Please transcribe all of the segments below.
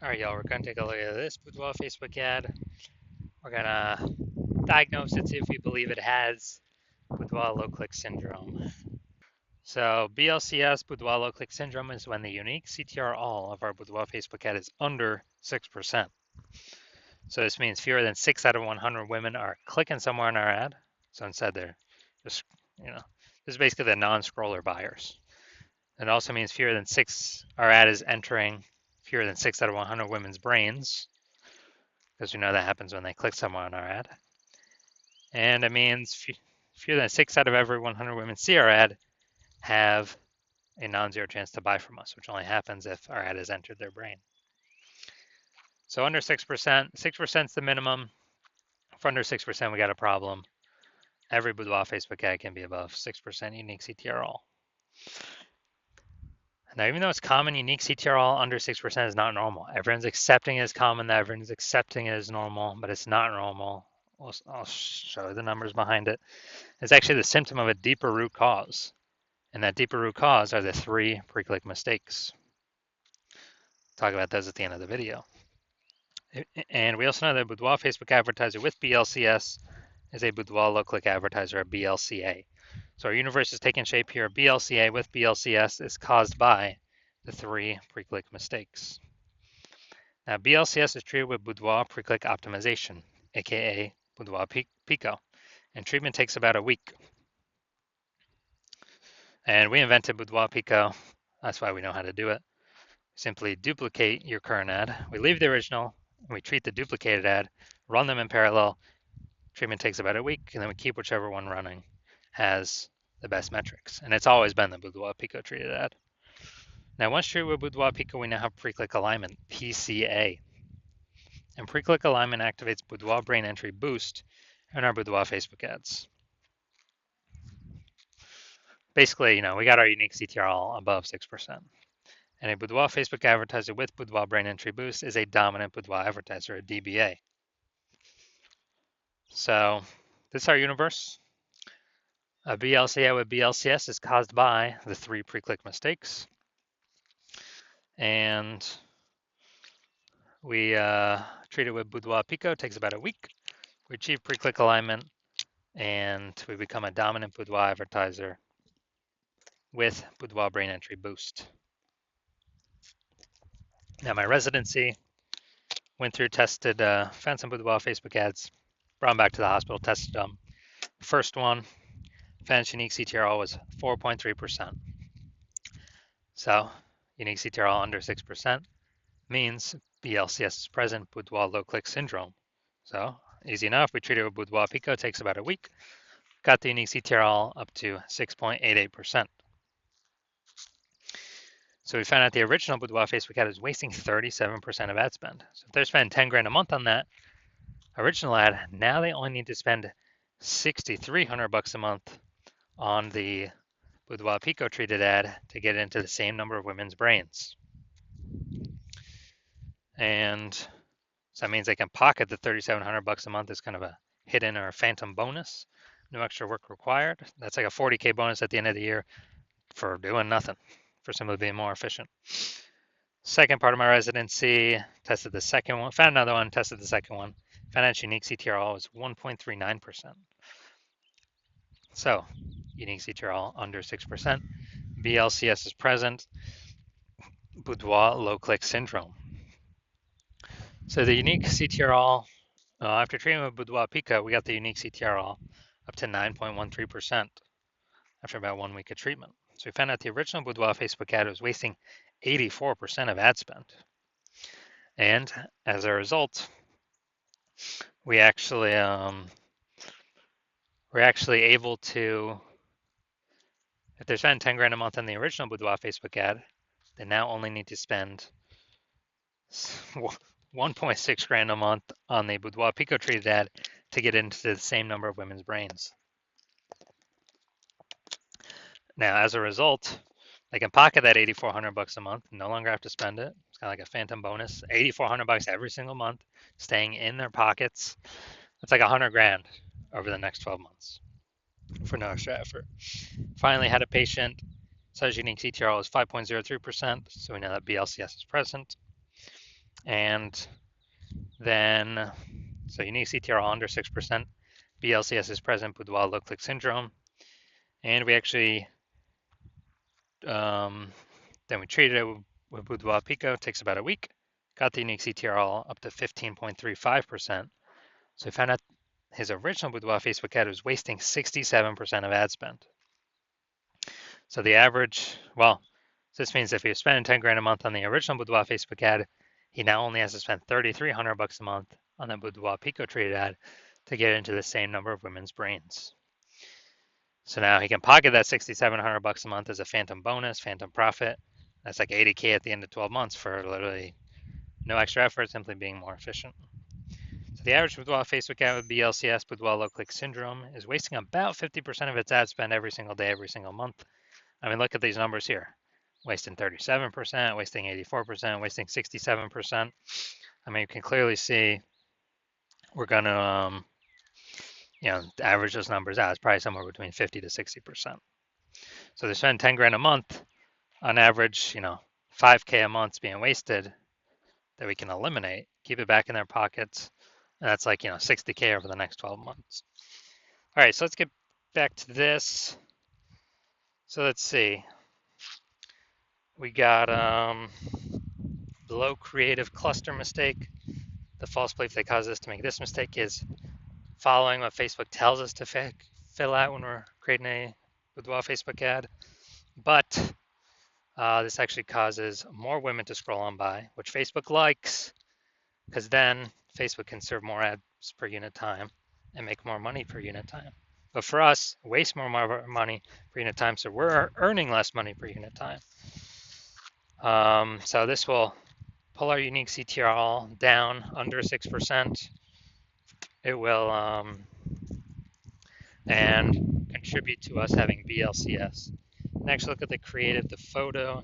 All right, y'all, we're going to take a look at this Boudoir Facebook ad. We're going to diagnose it, see if we believe it has Boudoir low-click syndrome. So BLCS, Boudoir low-click syndrome, is when the unique CTR all of our Boudoir Facebook ad is under 6%. So this means fewer than 6 out of 100 women are clicking somewhere in our ad. So instead they're just, this is basically the non-scroller buyers. It also means our ad is entering fewer than 6 out of 100 women's brains, because we know that happens when they click somewhere on our ad. And it means fewer than 6 out of every 100 women see our ad have a non-zero chance to buy from us, which only happens if our ad has entered their brain. So under 6%, 6% is the minimum. For under 6%, we got a problem. Every Boudoir Facebook ad can be above 6% unique CTR all. Now, even though it's common, unique CTR all under 6% is not normal. Everyone's accepting it as common, everyone's accepting it as normal, but it's not normal. I'll show you the numbers behind it. It's actually the symptom of a deeper root cause. And that deeper root cause are the 3 pre-click mistakes. Talk about those at the end of the video. And we also know that Boudoir Facebook advertiser with BLCS is a Boudoir low-click advertiser, a BLCA. So our universe is taking shape here. BLCA with BLCS is caused by the 3 pre-click mistakes. Now, BLCS is treated with Boudoir pre-click optimization, aka Boudoir Pico, and treatment takes about a week. And we invented Boudoir Pico. That's why we know how to do it. Simply duplicate your current ad. We leave the original, and we treat the duplicated ad, run them in parallel. Treatment takes about a week, and then we keep whichever one running has the best metrics. And it's always been the Boudoir Pico treated ad. Now, once treated with Boudoir Pico, we now have pre-click alignment, PCA. And pre-click alignment activates Boudoir brain entry boost in our Boudoir Facebook ads. Basically, we got our unique CTR all above 6%. And a Boudoir Facebook advertiser with Boudoir brain entry boost is a dominant Boudoir advertiser, a DBA. So this is our universe. A BLCA with BLCS is caused by the 3 pre-click mistakes. And we treat it with Boudoir Pico, takes about a week. We achieve pre-click alignment, and we become a dominant Boudoir advertiser with Boudoir brain entry boost. Now my residency, went through, tested, found some Boudoir Facebook ads, brought them back to the hospital, tested them. First one, found unique CTRL was 4.3%. So unique CTRL under 6% means BLCS is present, Boudoir low-click syndrome. So easy enough, we treated with Boudoir Pico, takes about a week. Got the unique CTRL up to 6.88%. So we found out the original Boudoir Facebook ad is wasting 37% of ad spend. So if they're spending 10 grand a month on that original ad, now they only need to spend $6,300 a month on the Boudoir Pico treated ad to get into the same number of women's brains. And so that means they can pocket the $3,700 a month as kind of a hidden or a phantom bonus. No extra work required. That's like a 40K bonus at the end of the year for doing nothing, for simply being more efficient. Second part of my residency, tested the second one, found another one, tested the second one. Found out unique CTRL was 1.39%. So unique CTRL under 6%. BLCS is present. Boudoir low-click syndrome. So the unique CTRL, after treatment with Boudoir Pico, we got the unique CTRL up to 9.13% after about 1 week of treatment. So we found out the original Boudoir Facebook ad was wasting 84% of ad spend. And as a result, we're actually able to, if they're spending 10 grand a month on the original Boudoir Facebook ad, they now only need to spend 1.6 grand a month on the Boudoir Pico treated ad to get into the same number of women's brains. Now, as a result, they can pocket that $8,400 a month, no longer have to spend it. It's kind of like a phantom bonus, $8,400 every single month, staying in their pockets. It's like 100 grand over the next 12 months for no extra effort. Finally, had a patient, says unique CTRL is 5.03%, so we know that BLCS is present. And then, so unique CTRL under 6%, BLCS is present, Boudoir low click syndrome. And we actually, then we treated it with Boudoir Pico, takes about a week, got the unique CTRL up to 15.35%. So we found out his original Boudoir Facebook ad was wasting 67% of ad spend. So the average, well, this means if he was spending 10 grand a month on the original Boudoir Facebook ad, he now only has to spend 3,300 bucks a month on the Boudoir Pico treated ad to get into the same number of women's brains. So now he can pocket that 6,700 bucks a month as a phantom bonus, phantom profit. That's like 80K at the end of 12 months for literally no extra effort, simply being more efficient. So the average Boudoir Facebook ad with BLCS, Boudoir low click syndrome, is wasting about 50% of its ad spend every single day, every single month. I mean, look at these numbers here. Wasting 37%, wasting 84%, wasting 67%. I mean, you can clearly see we're going to, average those numbers out. It's probably somewhere between 50 to 60%. So they spend 10 grand a month on average, 5K a month being wasted that we can eliminate, keep it back in their pockets. And that's like, 60K over the next 12 months. All right, so let's get back to this. So let's see. We got below creative cluster mistake. The false belief that causes us to make this mistake is following what Facebook tells us to fill out when we're creating a Boudoir Facebook ad. But this actually causes more women to scroll on by, which Facebook likes, because then Facebook can serve more ads per unit time and make more money per unit time. But for us, waste more money per unit time, so we're earning less money per unit time. So this will pull our unique CTRL down under 6%. It will and contribute to us having BLCS. Next, look at the creative, the photo.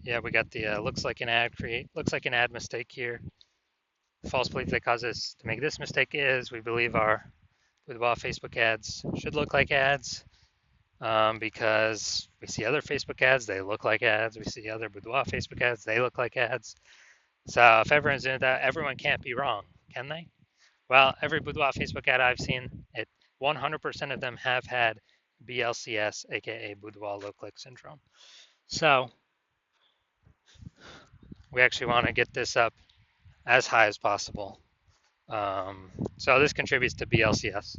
Yeah, we got the looks like an ad mistake here. The false belief that causes us to make this mistake is we believe our Boudoir Facebook ads should look like ads because we see other Facebook ads, they look like ads. We see other Boudoir Facebook ads, they look like ads. So if everyone's doing that, everyone can't be wrong, can they? Well, every Boudoir Facebook ad I've seen, 100% of them have had BLCS, aka Boudoir low click syndrome. So we actually want to get this up as high as possible. So this contributes to BLCS.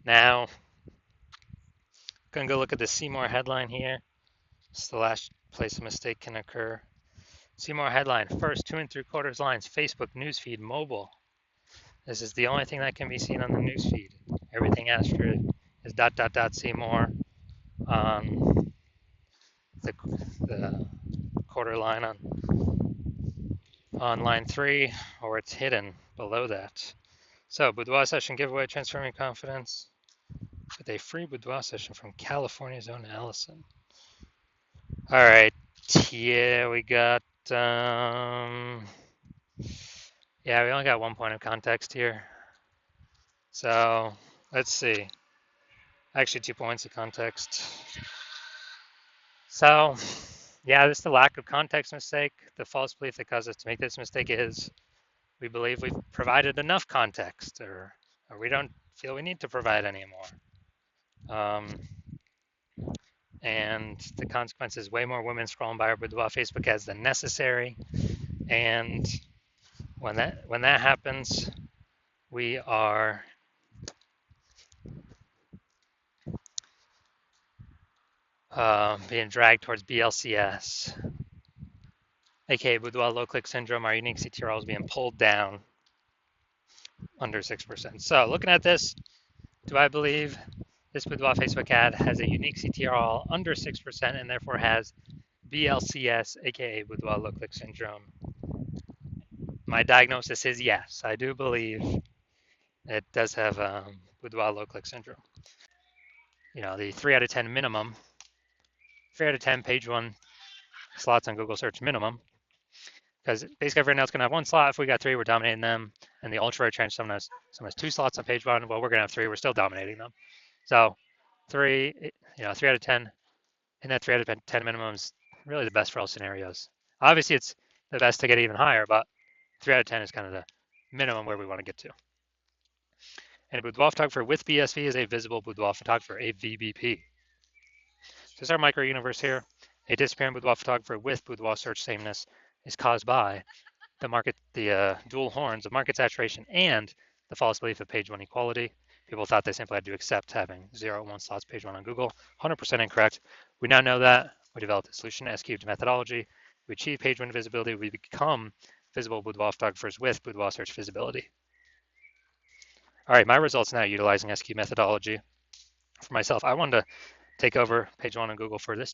Now, gonna go look at the See More headline here. It's the last place a mistake can occur. See More headline, first 2 3/4 lines, Facebook newsfeed mobile. This is the only thing that can be seen on the newsfeed. Everything after it is ... See More on the quarter line on line 3, or it's hidden below that. So Boudoir session giveaway, transforming confidence with a free Boudoir session from California's own Allison. All right, yeah, we got we only got 1 point of context here. So let's see. Actually, 2 points of context. So yeah, this is the lack of context mistake. The false belief that caused us to make this mistake is we believe we've provided enough context, or we don't feel we need to provide any more. And the consequence is way more women scrolling by our Boudoir Facebook ads than necessary. And when that happens, we are being dragged towards BLCS, aka Boudoir low click syndrome. Our unique CTRL is being pulled down under 6%. So looking at this, do I believe this Boudoir Facebook ad has a unique CTRL under 6% and therefore has BLCS, aka Boudoir low click syndrome? My diagnosis is yes. I do believe it does have Boudoir low click syndrome. The 3 out of 10 minimum, 3 out of 10 page 1 slots on Google search minimum, because basically everyone else can have 1 slot. If we got 3, we're dominating them. And the ultra range, someone has 2 slots on page 1. Well, we're gonna have 3. We're still dominating them. So 3, 3 out of 10, and that 3 out of 10 minimum is really the best for all scenarios. Obviously, it's the best to get even higher, but 3 out of 10 is kind of the minimum where we want to get to. And a boudoir photographer with BSV is a visible boudoir photographer, a VBP. So this is our micro universe here. A disappearing boudoir photographer with boudoir search sameness is caused by the dual horns of market saturation and the false belief of page one equality. People thought they simply had to accept having 0 1 slots page one on Google. 100% incorrect. We now know that. We developed a solution, S-cubed methodology. We achieve page one visibility. We become visible boudoir photographers with boudoir search visibility. All right, my results now utilizing S-cubed methodology. For myself, I wanted to take over page one on Google for this